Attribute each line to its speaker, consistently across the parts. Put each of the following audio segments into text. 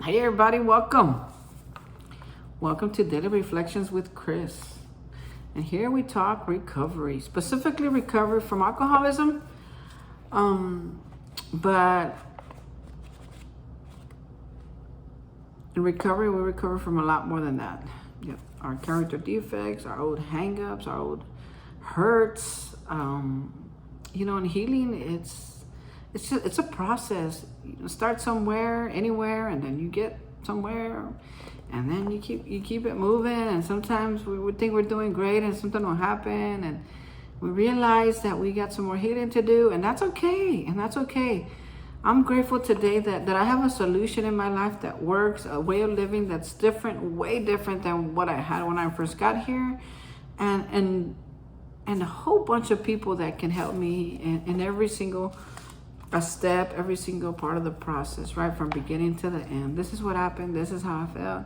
Speaker 1: Hey everybody, welcome to Daily Reflections with Chris. And here we talk recovery, specifically recovery from alcoholism. But in recovery, we recover from a lot more than that. Yep. Our character defects, our old hang-ups, our old hurts. In healing, it's a process. You start somewhere, anywhere, and then you get somewhere, and then you keep it moving. And sometimes we would think we're doing great, and something will happen, and we realize that we got some more healing to do, and that's okay. I'm grateful today that I have a solution in my life that works, a way of living that's different, way different than what I had when I first got here, and a whole bunch of people that can help me in every single step, every single part of the process, right from beginning to the end. This is what happened. This is how I felt,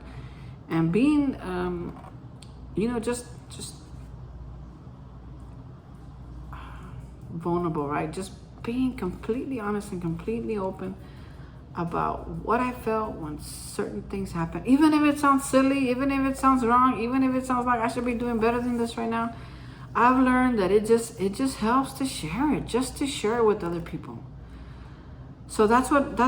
Speaker 1: and being, just vulnerable, right? Just being completely honest and completely open about what I felt when certain things happen, even if it sounds silly, even if it sounds wrong, even if it sounds like I should be doing better than this right now. I've learned that it just helps to share it, just to share it with other people. So that's what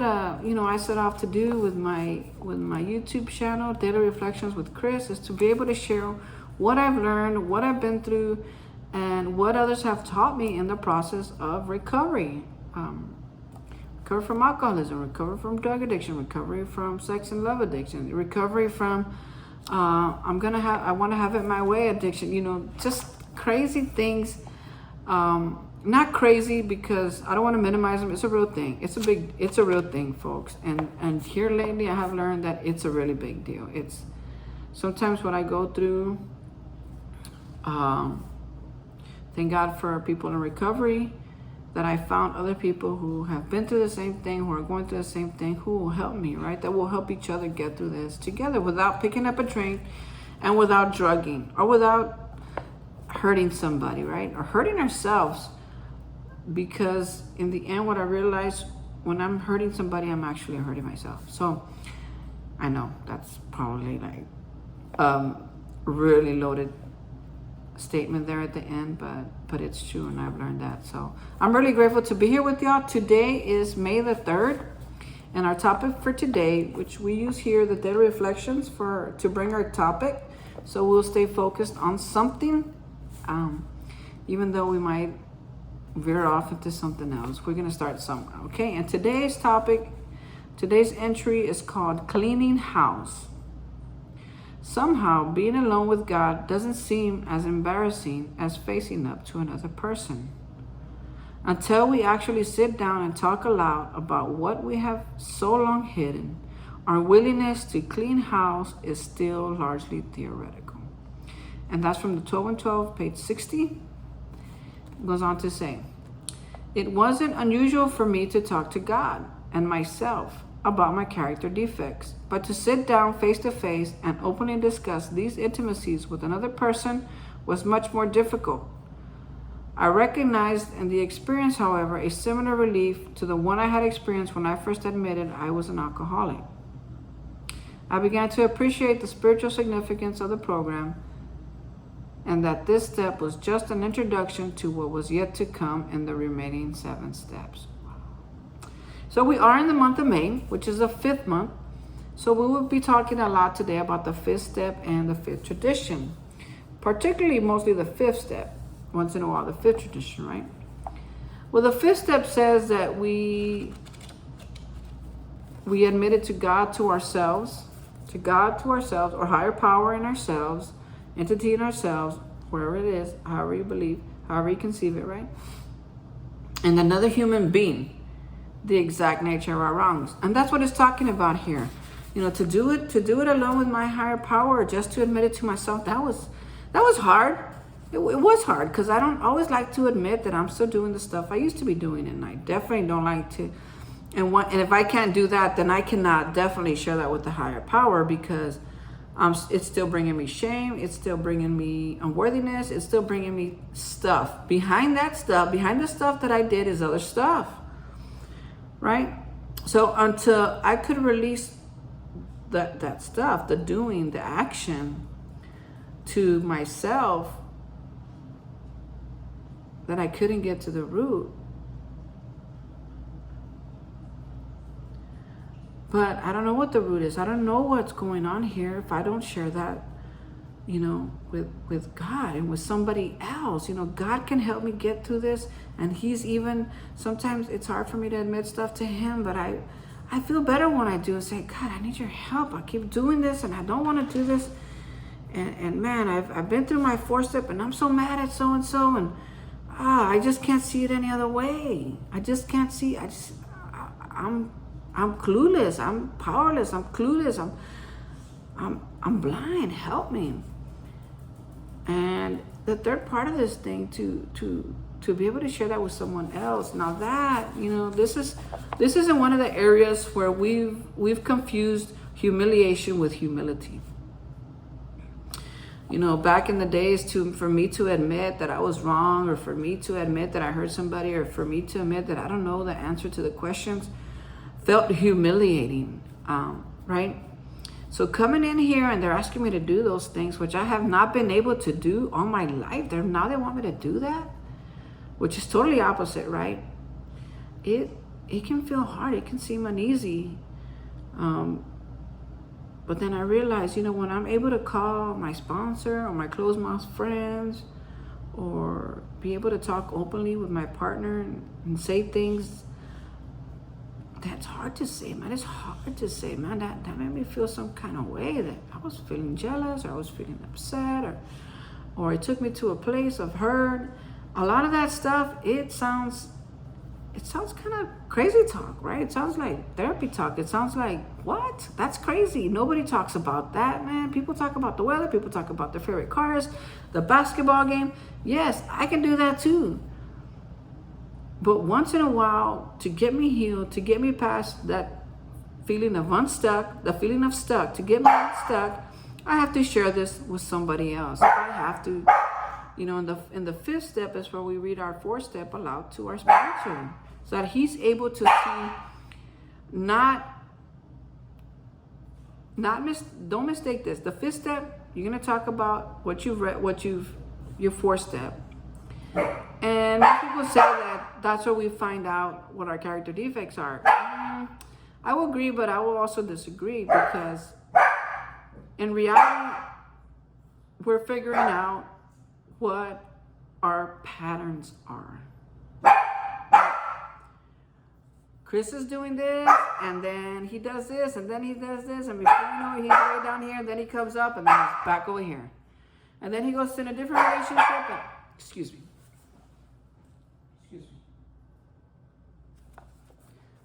Speaker 1: I set off to do with my YouTube channel, Daily Reflections with Chris, is to be able to share what I've learned, what I've been through, and what others have taught me in the process of recovery. Recovery from alcoholism, recovery from drug addiction, recovery from sex and love addiction, recovery from I want to have it my way addiction. Just crazy things. Not crazy because I don't want to minimize them. It's a real thing. It's a real thing, folks. And here lately I have learned that it's a really big deal. It's sometimes what I go through. Thank God for people in recovery, that I found other people who have been through the same thing, who are going through the same thing, who will help me, right? That will help each other get through this together without picking up a drink and without drugging or without hurting somebody, right? Or hurting ourselves. Because in the end, what I realized, when I'm hurting somebody, I'm actually hurting myself. So I know that's probably like really loaded statement there at the end, but it's true, and I've learned that. So I'm really grateful to be here with y'all. Today is May the 3rd, and our topic for today, which we use here, the Daily Reflections, to bring our topic, so we'll stay focused on something, even though we might veer off into something else. We're going to start somewhere, okay? And today's entry is called Cleaning House. Somehow, being alone with God doesn't seem as embarrassing as facing up to another person. Until we actually sit down and talk aloud about what we have so long hidden, our willingness to clean house is still largely theoretical. And that's from the 12 and 12, page 60. It goes on to say, it wasn't unusual for me to talk to God and myself about my character defects, but to sit down face to face and openly discuss these intimacies with another person was much more difficult. I recognized in the experience, however, a similar relief to the one I had experienced when I first admitted I was an alcoholic. I began to appreciate the spiritual significance of the program, and that this step was just an introduction to what was yet to come in the remaining 7 steps. So we are in the month of May, which is the 5th month. So we will be talking a lot today about the 5th step and the 5th tradition, particularly mostly the 5th step, once in a while the 5th tradition, right? Well, the 5th step says that we admit it to God, to ourselves, or higher power in ourselves, entity in ourselves, wherever it is, however you believe, however you conceive it, right? And another human being, the exact nature of our wrongs. And that's what it's talking about here. To do it alone with my higher power, or just to admit it to myself, that was hard. It was hard because I don't always like to admit that I'm still doing the stuff I used to be doing, and I definitely don't like to. And if I can't do that, then I cannot definitely share that with the higher power, because it's still bringing me shame. It's still bringing me unworthiness. It's still bringing me stuff. Behind the stuff that I did is other stuff, right? So until I could release that stuff, the doing, the action to myself, that I couldn't get to the root. But I don't know what the root is. I don't know what's going on here if I don't share that, with God and with somebody else. God can help me get through this. And he's even, sometimes it's hard for me to admit stuff to him, but I feel better when I do and say, God, I need your help. I keep doing this and I don't want to do this. And man, I've been through my 4-step and I'm so mad at so-and-so, and I just can't see it any other way. I just can't see. I'm clueless. I'm powerless. I'm clueless. I'm blind. Help me. And the third part of this thing, to be able to share that with someone else. Now that, this isn't one of the areas where we've confused humiliation with humility. Back in the days, for me to admit that I was wrong, or for me to admit that I hurt somebody, or for me to admit that I don't know the answer to the questions, felt humiliating, right? So coming in here and they're asking me to do those things, which I have not been able to do all my life. Now they want me to do that, which is totally opposite, right? It can feel hard. It can seem uneasy. But then I realized, when I'm able to call my sponsor or my close mouth friends, or be able to talk openly with my partner and say things that's hard to say, man. It's hard to say, man. That made me feel some kind of way, that I was feeling jealous, or I was feeling upset, or it took me to a place of hurt. A lot of that stuff, it sounds kind of crazy talk, right? It sounds like therapy talk. It sounds like, what? That's crazy. Nobody talks about that, man. People talk about the weather. People talk about their favorite cars, the basketball game. Yes, I can do that too. But once in a while, to get me healed, to get me past that feeling of unstuck, the feeling of stuck, to get me unstuck, I have to share this with somebody else. I have to, in the 5th step is where we read our 4th step aloud to our sponsor, so that he's able to see, don't mistake this. The 5th step, you're gonna talk about what you've read, your 4th step. And people say that's where we find out what our character defects are. I will agree, but I will also disagree, because in reality, we're figuring out what our patterns are. Chris is doing this, and then he does this, and then he does this, and before you know it, he's way down here, and then he comes up, and then he's back over here. And then he goes in a different relationship, and, excuse me.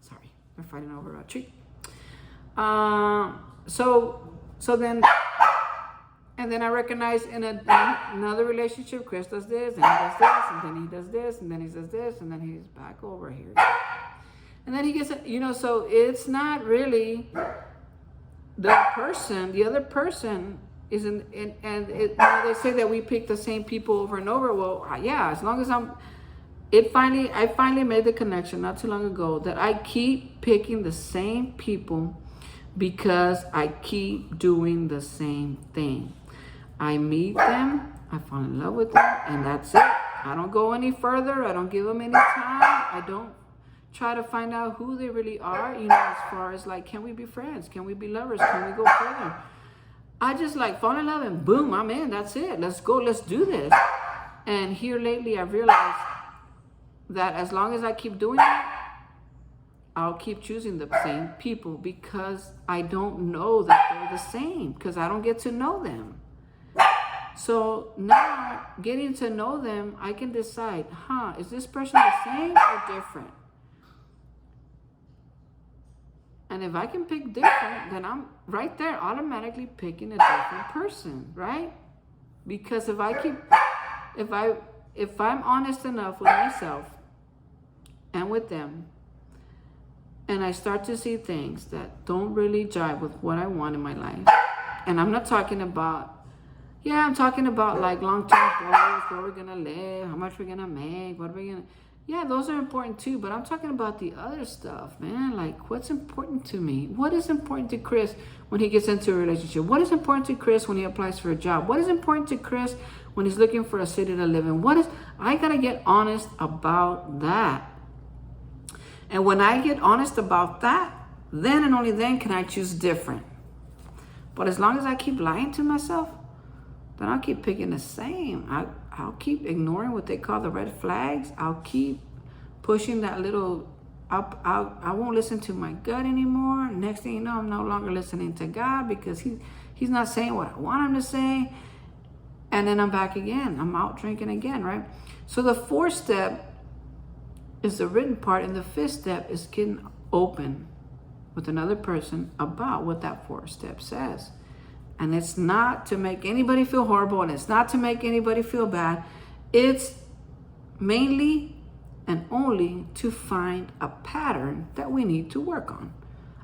Speaker 1: Sorry, we're fighting over a tree. So then, and then I recognize in another relationship, Chris does this, and he does this, and then he does this, and then he does this, and then he's back over here. And then he gets, so it's not really the other person isn't, and they say that we pick the same people over and over. Well, yeah, as long as I finally made the connection not too long ago that I keep picking the same people because I keep doing the same thing. I meet them, I fall in love with them, and that's it. I don't go any further. I don't give them any time. I don't try to find out who they really are, as far as like, can we be friends? Can we be lovers? Can we go further? I just fall in love and boom, I'm in. That's it. Let's go. Let's do this. And here lately, I've realized that as long as I keep doing that, I'll keep choosing the same people, because I don't know that they're the same, because I don't get to know them. So now, getting to know them, I can decide, is this person the same or different? And if I can pick different, then I'm right there automatically picking a different person, right? Because if I'm honest enough with myself and with them, and I start to see things that don't really jive with what I want in my life, and I'm not talking about, I'm talking about like long-term goals, where we're gonna live, how much we're gonna make, what we're gonna, Yeah, those are important too, but I'm talking about the other stuff, man. Like, what's important to me? What is important to Chris when he gets into a relationship? What is important to Chris when he applies for a job? What is important to Chris when he's looking for a city to live in? I gotta get honest about that. And when I get honest about that, then and only then can I choose different. But as long as I keep lying to myself, then I'll keep picking the same. I'll keep ignoring what they call the red flags. I'll keep pushing that little up. I won't listen to my gut anymore. Next thing you know, I'm no longer listening to God because he's not saying what I want him to say. And then I'm back again. I'm out drinking again, right? So the 4th step is the written part, and the 5th step is getting open with another person about what that 4th step says. And it's not to make anybody feel horrible, and it's not to make anybody feel bad. It's mainly and only to find a pattern that we need to work on,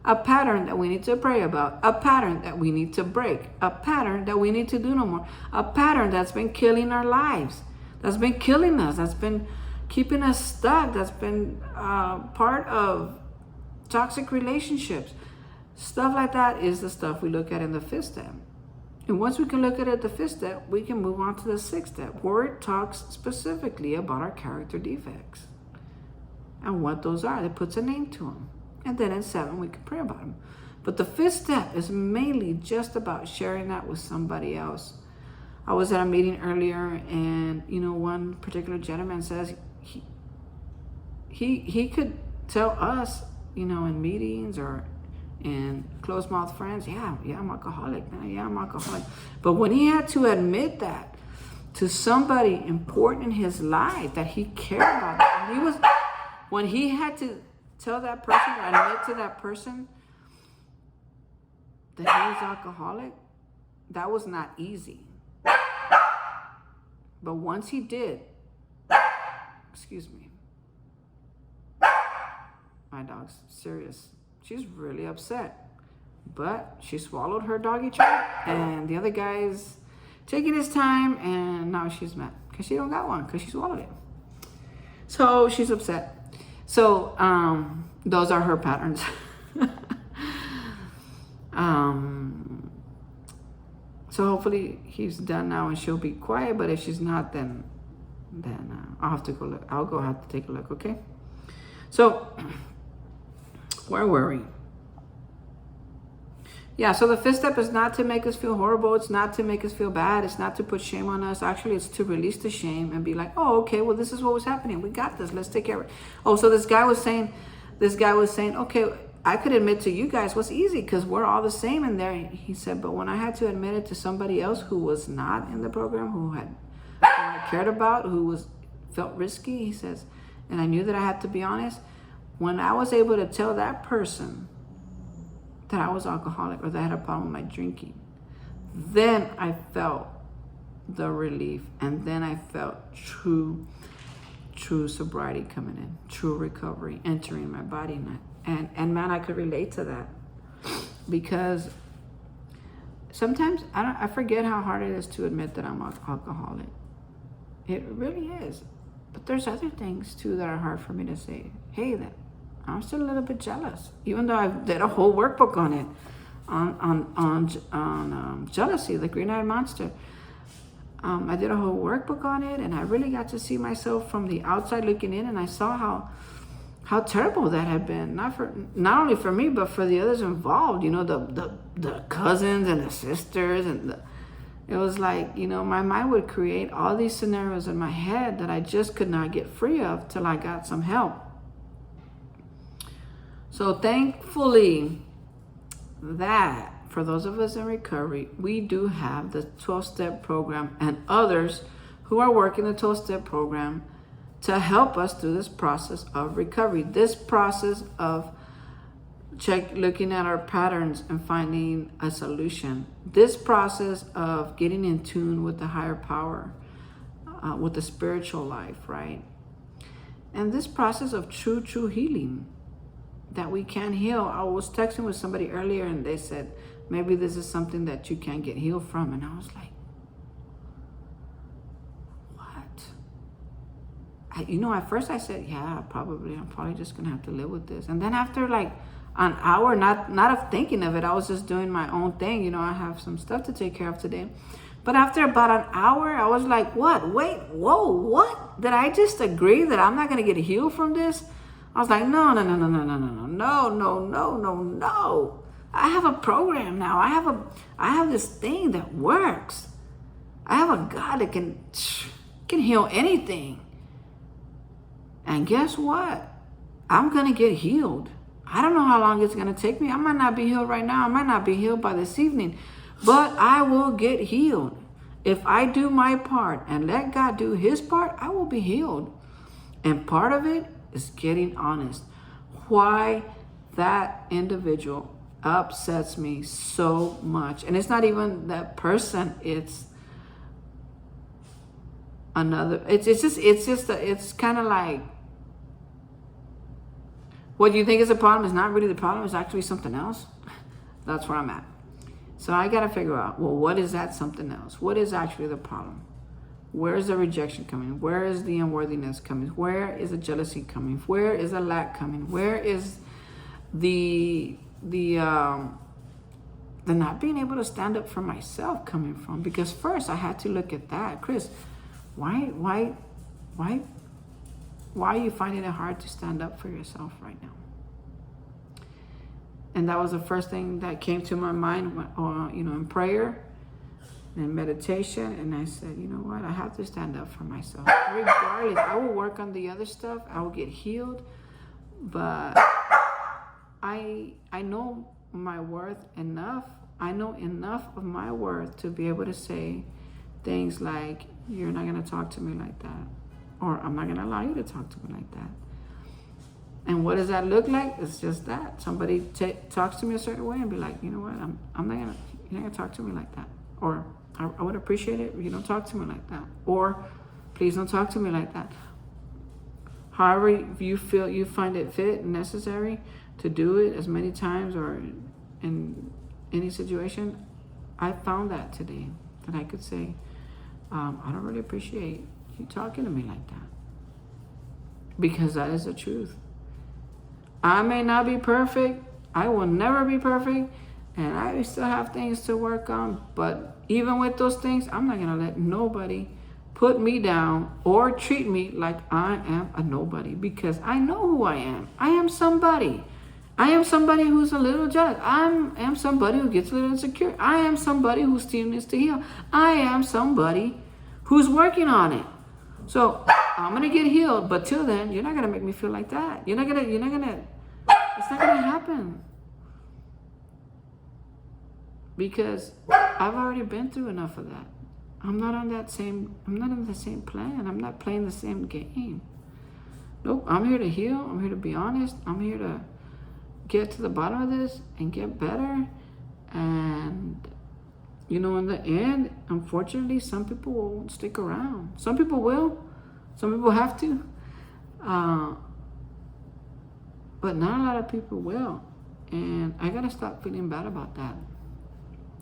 Speaker 1: a pattern that we need to pray about, a pattern that we need to break, a pattern that we need to do no more, a pattern that's been killing our lives, that's been killing us, that's been keeping us stuck, that's been part of toxic relationships. Stuff like that is the stuff we look at in the 5th step. And once we can look at it the 5th step, we can move on to the 6th step, where it talks specifically about our character defects and what those are. It puts a name to them. And then in 7, we can pray about them. But the 5th step is mainly just about sharing that with somebody else. I was at a meeting earlier, and one particular gentleman says he could tell us, in meetings or in closed mouth friends, yeah, I'm alcoholic, man. Yeah, I'm alcoholic. But when he had to admit that to somebody important in his life that he cared about, when he had to tell that person or admit to that person that he was alcoholic, that was not easy. But once he did, excuse me, my dog's serious. She's really upset. But she swallowed her doggy treat, and the other guy's taking his time, and now she's mad because she don't got one because she swallowed it. So she's upset. So those are her patterns. So hopefully he's done now and she'll be quiet. But if she's not, then I'll have to go look. I'll go have to take a look. Okay. So where were we? Yeah, so the 5th step is not to make us feel horrible. It's not to make us feel bad. It's not to put shame on us. Actually, it's to release the shame and be like, oh, okay, well, this is what was happening. We got this. Let's take care of it. Oh, so this guy was saying, okay, I could admit to you guys what's easy because we're all the same in there. He said, but when I had to admit it to somebody else who was not in the program, who I cared about, felt risky, he says, and I knew that I had to be honest, when I was able to tell that person that I was alcoholic or that I had a problem with my drinking, then I felt the relief, and then I felt true sobriety coming in, true recovery entering my body. And man, I could relate to that because sometimes I forget how hard it is to admit that I'm alcoholic. It really is. But there's other things too that are hard for me to say. Hey, that I'm still a little bit jealous, even though I did a whole workbook on it, on jealousy, the green-eyed monster. I did a whole workbook on it, and I really got to see myself from the outside looking in, and I saw how terrible that had been, not only for me, but for the others involved. The cousins and the sisters, and it was like, my mind would create all these scenarios in my head that I just could not get free of till I got some help. So thankfully, that for those of us in recovery, we do have the 12-step program and others who are working the 12-step program to help us through this process of recovery, this process of looking at our patterns and finding a solution, this process of getting in tune with the higher power, with the spiritual life, right? And this process of true healing, that we can heal. I was texting with somebody earlier and they said, maybe this is something that you can get healed from. And I was like, what? At first I said, yeah, probably. I'm probably just going to have to live with this. And then after like an hour, not of thinking of it, I was just doing my own thing. I have some stuff to take care of today. But after about an hour, I was like, what? Wait, whoa, what? Did I just agree that I'm not going to get healed from this? I was like, no. I have a program now. I have this thing that works. I have a God that can heal anything. And guess what? I'm going to get healed. I don't know how long it's going to take me. I might not be healed right now. I might not be healed by this evening. But I will get healed. If I do my part and let God do his part, I will be healed. And part of it is getting honest. Why that individual upsets me so much. And it's not even that person. It's another. It's kind of like, what you think is a problem is not really the problem. It's actually something else. That's where I'm at. So I got to figure out, well, what is that something else? What is actually the problem? Where is the rejection coming? Where is the unworthiness coming? Where is the jealousy coming? Where is the lack coming? Where is the not being able to stand up for myself coming from? Because first I had to look at that. Chris, why are you finding it hard to stand up for yourself right now? And that was the first thing that came to my mind, in prayer and meditation. And I said, you know what? I have to stand up for myself. Regardless, I will work on the other stuff. I will get healed. But I know my worth enough. I know enough of my worth to be able to say things like, you're not going to talk to me like that. Or I'm not going to allow you to talk to me like that. And what does that look like? It's just that. Somebody talks to me a certain way and be like, you know what? You're not going to talk to me like that. Or I would appreciate it if you don't talk to me like that. Or please don't talk to me like that. However you feel, you find it fit and necessary to do it as many times or in any situation. I found that today, that I could say, I don't really appreciate you talking to me like that. Because that is the truth. I may not be perfect. I will never be perfect. And I still have things to work on. But even with those things, I'm not going to let nobody put me down or treat me like I am a nobody. Because I know who I am. I am somebody. I am somebody who's a little jealous. I am somebody who gets a little insecure. I am somebody who still needs to heal. I am somebody who's working on it. So I'm going to get healed. But till then, you're not going to make me feel like that. It's not going to happen. Because I've already been through enough of that. I'm not on the same plan. I'm not playing the same game. Nope, I'm here to heal. I'm here to be honest. I'm here to get to the bottom of this and get better. And, in the end, unfortunately, some people won't stick around. Some people will. Some people have to. But not a lot of people will. And I got to stop feeling bad about that.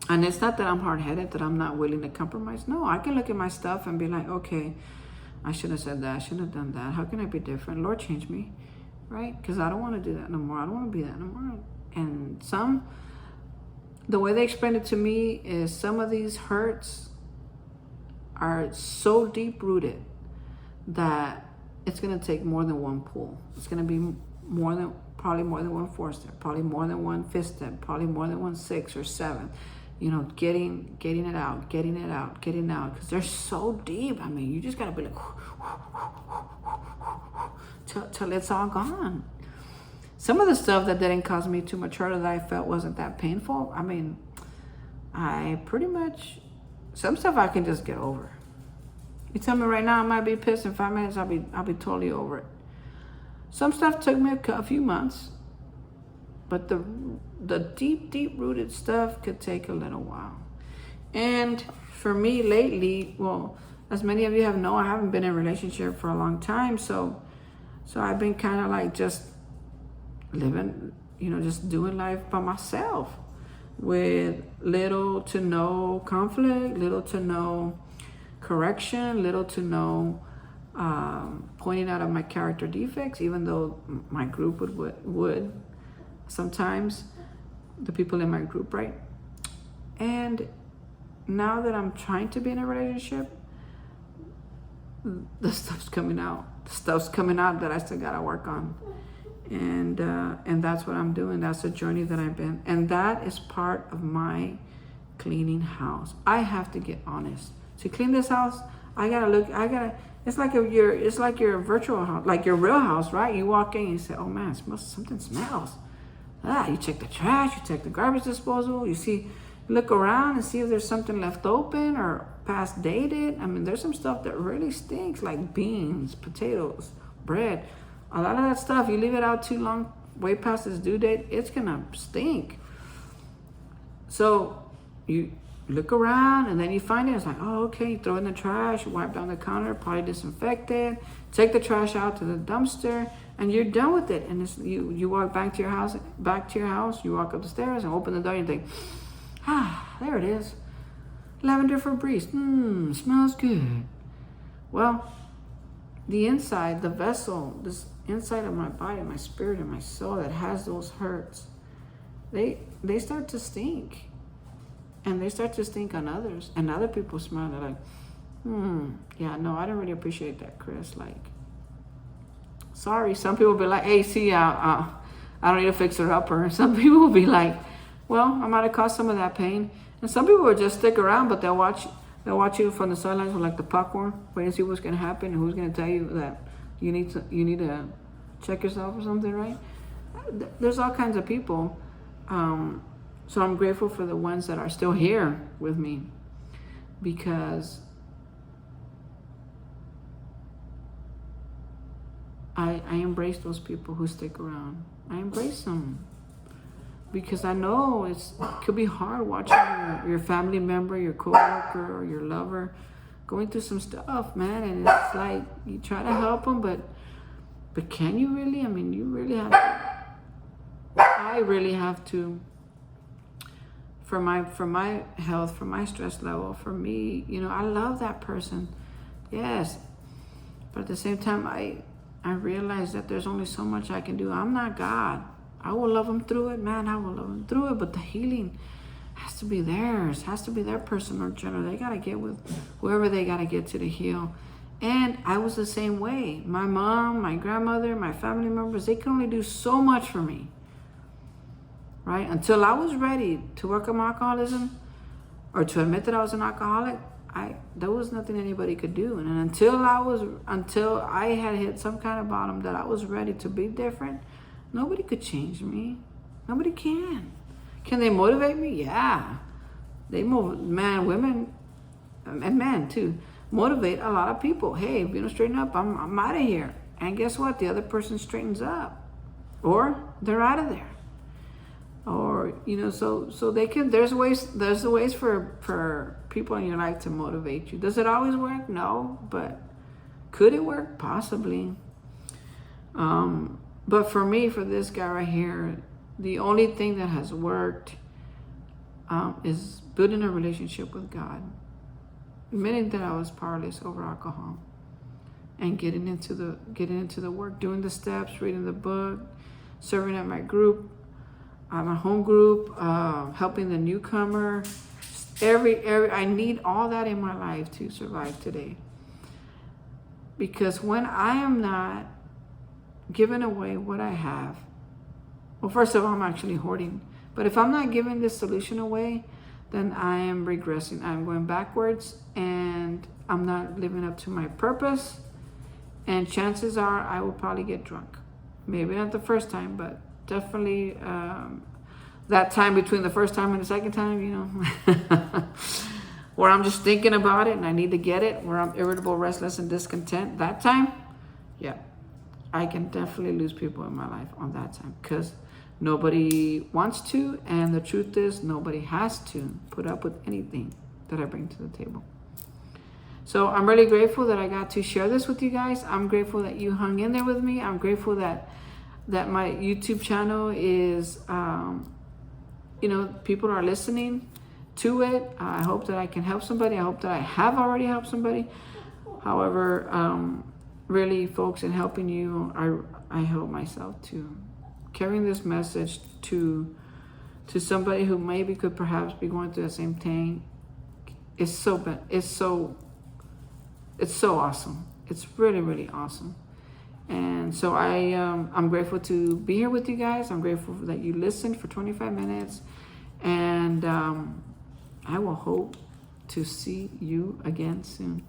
Speaker 1: And it's not that I'm hard-headed, that I'm not willing to compromise. No, I can look at my stuff and be like, okay, I shouldn't have said that. I shouldn't have done that. How can I be different? Lord, change me, right? Because I don't want to do that no more. I don't want to be that no more. And the way they explained it to me is some of these hurts are so deep-rooted that it's going to take more than one pull. It's going to be probably more than one 4-step, probably more than one 5th step, probably more than one 6 or 7. Getting it out, because they're so deep. I mean, you just gotta be like, till it's all gone. Some of the stuff that didn't cause me too much hurt that I felt wasn't that painful. I mean, some stuff I can just get over. You tell me right now, I might be pissed in 5 minutes. I'll be totally over it. Some stuff took me a few months. But the deep-rooted stuff could take a little while. And for me lately, well, as many of you have known, I haven't been in a relationship for a long time. So I've been kind of like just living, just doing life by myself with little to no conflict, little to no correction, little to no pointing out of my character defects, even though my group would sometimes, the people in my group, right? And now that I'm trying to be in a relationship, the stuff's coming out. The stuff's coming out that I still gotta work on. And that's what I'm doing. That's the journey that I've been. And that is part of my cleaning house. I have to get honest. To clean this house, it's like your virtual house, like your real house, right? You walk in and you say, oh man, something smells. You check the trash, you check the garbage disposal, you look around and see if there's something left open or past dated. I mean, there's some stuff that really stinks, like beans, potatoes, bread. A lot of that stuff, you leave it out too long, way past its due date, it's gonna stink. So you look around and then you find it, it's like, oh, okay, you throw it in the trash, you wipe down the counter, probably disinfect it, take the trash out to the dumpster, and you're done with it. And you walk back to your house, you walk up the stairs and open the door and you think, there it is. Lavender Febreze, smells good. Well, the inside, the vessel, this inside of my body, my spirit and my soul that has those hurts, they start to stink. And they start to stink on others. And other people smell, they're like, yeah, no, I don't really appreciate that, Chris. Like, sorry. Some people will be like, hey, see, I don't need to fix it up. Or some people will be like, well, I might have caused some of that pain. And some people will just stick around, but they'll watch you from the sidelines with like the popcorn, waiting to see what's gonna happen and who's gonna tell you that you need to check yourself or something, right? There's all kinds of people. So I'm grateful for the ones that are still here with me, because I embrace those people who stick around. I embrace them. Because I know it could be hard watching your family member, your coworker, or your lover going through some stuff, man. And it's like you try to help them, but can you really? I mean, you really have to. I really have to. For my health, for my stress level, for me, I love that person, yes. But at the same time, I realize that there's only so much I can do. I'm not God. I will love them through it, man. I will love them through it. But the healing has to be theirs. Has to be their personal journey. They got to get with whoever they got to get to heal. And I was the same way. My mom, my grandmother, my family members, they could only do so much for me. Right? Until I was ready to work on my alcoholism or to admit that I was an alcoholic, there was nothing anybody could do. And until I had hit some kind of bottom that I was ready to be different, nobody could change me. Nobody can. Can they motivate me? Yeah. They women, and men too, motivate a lot of people. Hey, if you don't straighten up, I'm out of here. And guess what? The other person straightens up. Or they're out of there. Or, so they can, there's the ways for people in your life to motivate you. Does it always work? No. But could it work? Possibly. But for me, for this guy right here, the only thing that has worked is building a relationship with God. Admitting that I was powerless over alcohol, and getting into the work, doing the steps, reading the book, serving at my group, my home group, helping the newcomer. I need all that in my life to survive today. Because when I am not giving away what I have, well, first of all, I'm actually hoarding. But if I'm not giving this solution away, then I am regressing. I'm going backwards, and I'm not living up to my purpose. And chances are I will probably get drunk. Maybe not the first time, but definitely that time between the first time and the second time, where I'm just thinking about it and I need to get it, where I'm irritable, restless, and discontent. That time, yeah, I can definitely lose people in my life on that time, because nobody wants to, and the truth is nobody has to put up with anything that I bring to the table. So I'm really grateful that I got to share this with you guys. I'm grateful that you hung in there with me. I'm grateful that my YouTube channel is, people are listening to it. I hope that I can help somebody. I hope that I have already helped somebody. However, really, folks, in helping you, I help myself too. Carrying this message to somebody who maybe could perhaps be going through the same thing is so awesome. It's really, really awesome. And so I'm grateful to be here with you guys. I'm grateful that you listened for 25 minutes. And I will hope to see you again soon.